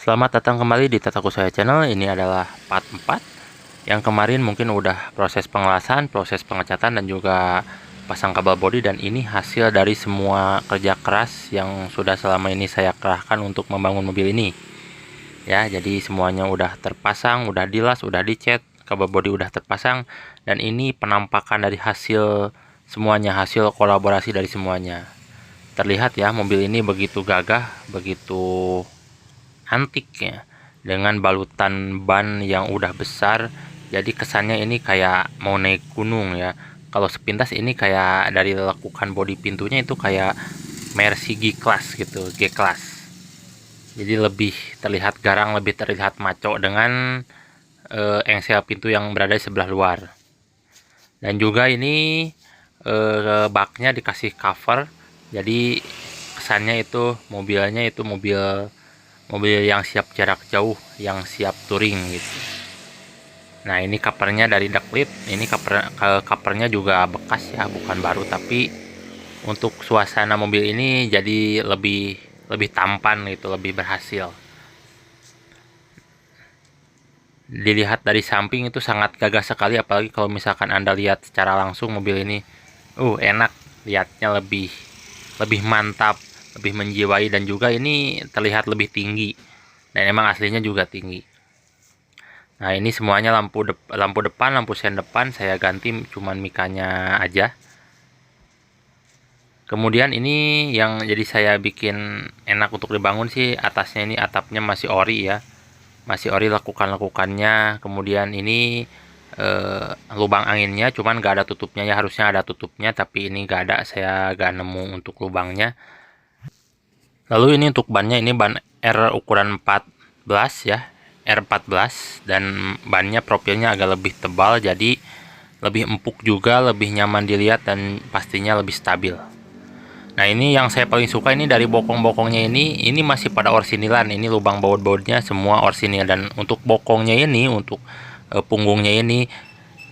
Selamat datang kembali di Tataku Saya Channel. Ini adalah part 4. Yang kemarin mungkin udah proses pengelasan, proses pengecatan, dan juga pasang kabel bodi. Dan ini hasil dari semua kerja keras yang sudah selama ini saya kerahkan untuk membangun mobil ini. Ya, jadi semuanya udah terpasang, udah dilas, udah dicat, kabel bodi udah terpasang. Dan ini penampakan dari hasil semuanya, hasil kolaborasi dari semuanya. Terlihat ya, mobil ini begitu gagah, begitu antik ya, dengan balutan ban yang udah besar, jadi kesannya ini kayak mau naik gunung ya. Kalau sepintas ini kayak dari lekukan bodi pintunya itu kayak Mercy G-Class gitu, G-Class. Jadi lebih terlihat garang, lebih terlihat maco dengan engsel pintu yang berada di sebelah luar. Dan juga ini baknya dikasih cover, jadi kesannya itu mobilnya itu mobil yang siap jarak jauh, yang siap touring gitu. Nah, ini covernya dari Ductile. Ini covernya juga bekas ya, bukan baru, tapi untuk suasana mobil ini jadi lebih tampan gitu, lebih berhasil. Dilihat dari samping itu sangat gagah sekali, apalagi kalau misalkan Anda lihat secara langsung mobil ini. Enak lihatnya, lebih mantap, lebih menjiwai, dan juga ini terlihat lebih tinggi, dan emang aslinya juga tinggi. Nah, ini semuanya lampu depan, lampu sen depan saya ganti, cuman mikanya aja. Kemudian ini yang jadi saya bikin enak untuk dibangun sih, atasnya ini atapnya masih ori ya, masih ori lekukannya. Kemudian ini lubang anginnya cuman gak ada tutupnya ya, harusnya ada tutupnya, tapi ini gak ada, saya gak nemu untuk lubangnya. Lalu ini untuk bannya, ini ban R ukuran 14 ya, R14, dan bannya profilnya agak lebih tebal, jadi lebih empuk juga, lebih nyaman dilihat, dan pastinya lebih stabil. Nah, ini yang saya paling suka ini dari bokong-bokongnya ini masih pada orsinilan. Ini lubang baut-bautnya semua orsinil, dan untuk bokongnya ini, untuk punggungnya ini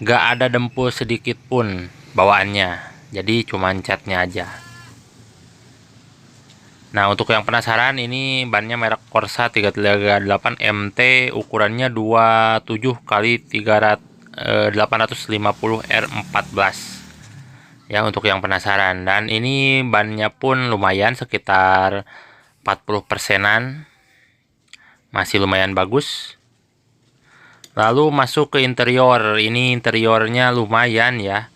gak ada dempul sedikit pun bawaannya, jadi cuman catnya aja. Nah, untuk yang penasaran, ini bannya merek Corsa 338 MT, ukurannya 27 kali 850 R14 ya, untuk yang penasaran. Dan ini bannya pun lumayan, sekitar 40%-an, masih lumayan bagus. Lalu masuk ke interior. Ini interiornya lumayan ya,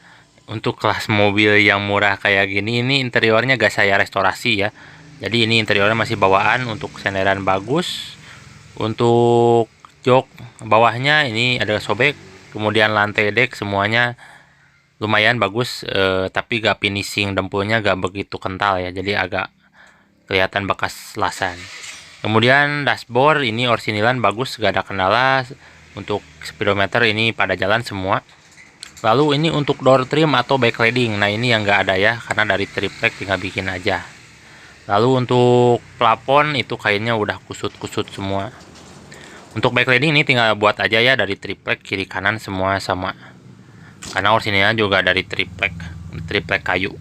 untuk kelas mobil yang murah kayak gini. Ini interiornya gak saya restorasi ya, jadi ini interiornya masih bawaan. Untuk senderan bagus, untuk jok bawahnya ini ada sobek, kemudian lantai deck semuanya lumayan bagus, tapi gak finishing, dempulnya gak begitu kental ya, jadi agak kelihatan bekas lasan. Kemudian dashboard ini orsinilan bagus, gak ada kendala. Untuk speedometer ini pada jalan semua. Lalu ini untuk door trim atau backlighting, nah ini yang gak ada ya, karena dari triplek tinggal bikin aja. Lalu untuk plafon itu kainnya udah kusut-kusut semua. Untuk backlighting ini tinggal buat aja ya, dari triplek kiri kanan semua sama, karena orisinilnya juga dari triplek kayu.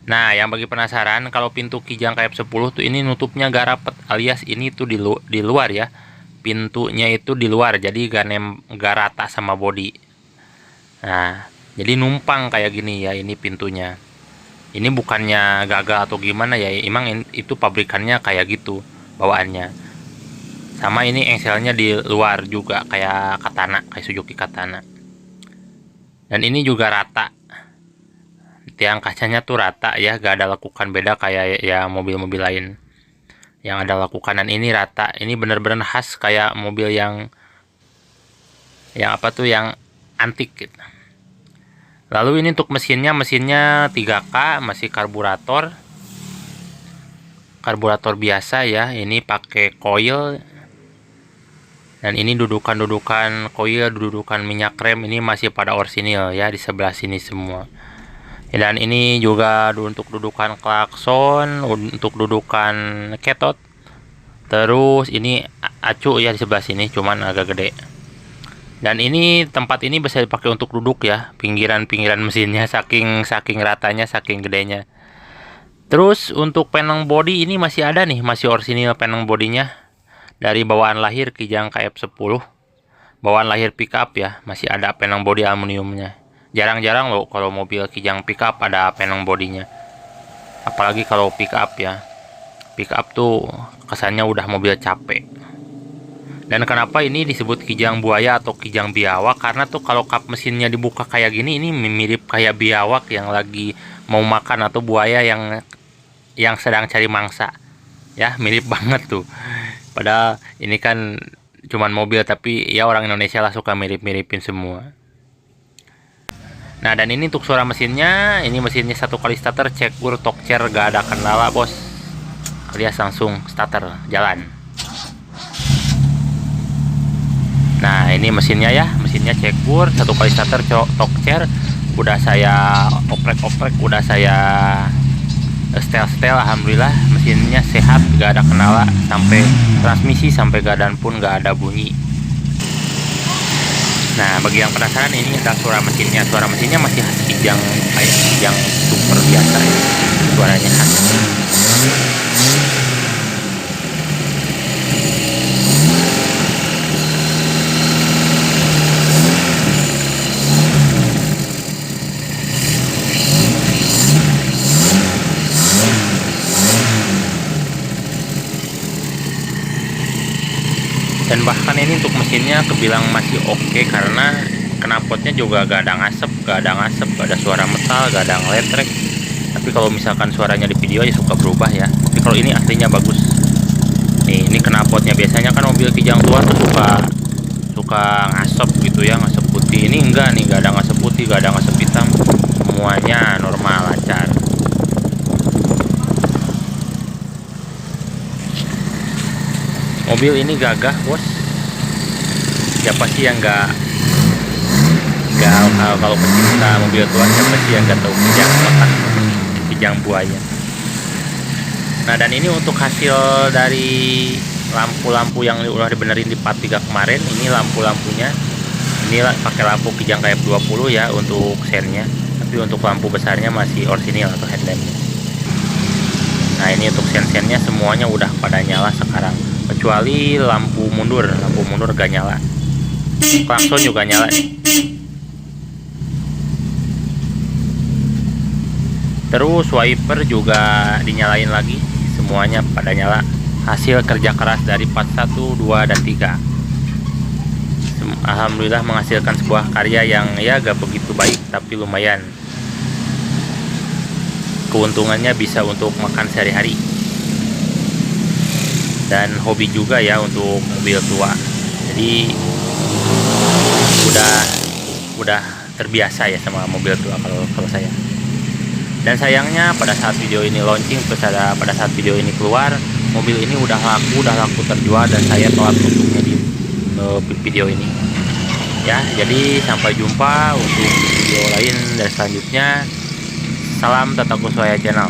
Nah, yang bagi penasaran, kalau pintu kijang KF10 tuh ini nutupnya gak rapet, alias ini tuh di luar ya, pintunya itu di luar, jadi gak rata sama bodi. Nah, jadi numpang kayak gini ya, ini pintunya. Ini bukannya gagal atau gimana ya, emang itu pabrikannya kayak gitu bawaannya. Sama ini engselnya di luar juga kayak Katana, kayak Suzuki Katana. Dan ini juga rata, tiang kacanya tuh rata ya, gak ada lekukan beda kayak ya mobil-mobil lain yang ada lekukan. Dan ini rata, ini bener-bener khas kayak mobil yang apa tuh, yang antik gitu. Lalu ini untuk mesinnya 3K, masih karburator biasa ya, ini pakai coil. Dan ini dudukan coil, dudukan minyak rem ini masih pada orsinil ya, di sebelah sini semua. Dan ini juga untuk dudukan klakson, untuk dudukan ketot. Terus ini acu ya di sebelah sini, cuman agak gede. Dan ini tempat ini bisa dipakai untuk duduk ya, pinggiran mesinnya, saking ratanya, saking gedenya. Terus untuk panel body ini masih ada nih, masih orisinil panel bodinya. dari bawaan lahir Kijang KF10, bawaan lahir pickup ya, masih ada penang bodi aluminiumnya. Jarang-jarang loh kalau mobil Kijang pickup ada penang bodinya, apalagi kalau pickup ya. Pickup tuh kesannya udah mobil capek. Dan kenapa ini disebut Kijang buaya atau Kijang biawak? Karena tuh kalau kap mesinnya dibuka kayak gini, ini mirip kayak biawak yang lagi mau makan, atau buaya yang sedang cari mangsa. Ya, mirip banget tuh. Padahal ini kan cuman mobil, tapi ya orang Indonesia lah suka mirip-miripin semua. Nah, dan ini untuk suara mesinnya, ini mesinnya 1 kali starter, Cekgur Tokcer, gak ada kendala bos, alias langsung starter jalan. Nah, ini mesinnya ya, mesinnya Cekgur 1 kali starter Tokcer, udah saya oprek-oprek, udah saya setel-setel, alhamdulillah mesinnya sehat, gak ada kendala, sampai transmisi sampai gadan pun gak ada bunyi. Nah, bagi yang penasaran, ini adalah suara mesinnya. Suara mesinnya masih khas Kijang, kayak Kijang super biasa ya. Suaranya khas. Dan bahkan ini untuk mesinnya kebilang masih oke, karena knalpotnya juga gak ada ngasep, gak ada suara metal, gak ada ngeletrek. Tapi kalau misalkan suaranya di video aja suka berubah ya. Tapi kalau ini aslinya bagus. Nih, ini knalpotnya biasanya kan mobil Kijang tua tuh suka ngasep gitu ya, ngasep putih. Ini enggak nih, gak ada ngasep putih, gak ada ngasep hitam. Semuanya normal, lancar. Mobil ini gagah bos. Siapa sih yang nggak kalau pecinta mobil tua, siapa sih yang nggak tahu Kijang, bahkan Kijang buaya. Nah, dan ini untuk hasil dari lampu-lampu yang udah dibenerin di part 3 kemarin. Ini lampu-lampunya, ini pakai lampu Kijang KF20 ya untuk sennya, tapi untuk lampu besarnya masih orisinil atau headlampnya. Nah, ini untuk sen-sennya semuanya udah pada nyala sekarang, kecuali lampu mundur gak nyala. Klakson juga nyala nih. Terus wiper juga dinyalain lagi, semuanya pada nyala. Hasil kerja keras dari part 1, 2, dan 3. Alhamdulillah menghasilkan sebuah karya yang ya gak begitu baik, tapi lumayan. Keuntungannya bisa untuk makan sehari-hari, dan hobi juga ya untuk mobil tua. Jadi udah terbiasa ya sama mobil tua kalau saya. Dan sayangnya pada saat video ini launching, pada saat video ini keluar, mobil ini udah laku terjual, dan saya telat untuknya di video ini. Ya, jadi sampai jumpa untuk video lain dan selanjutnya. Salam Tataku Soya Channel.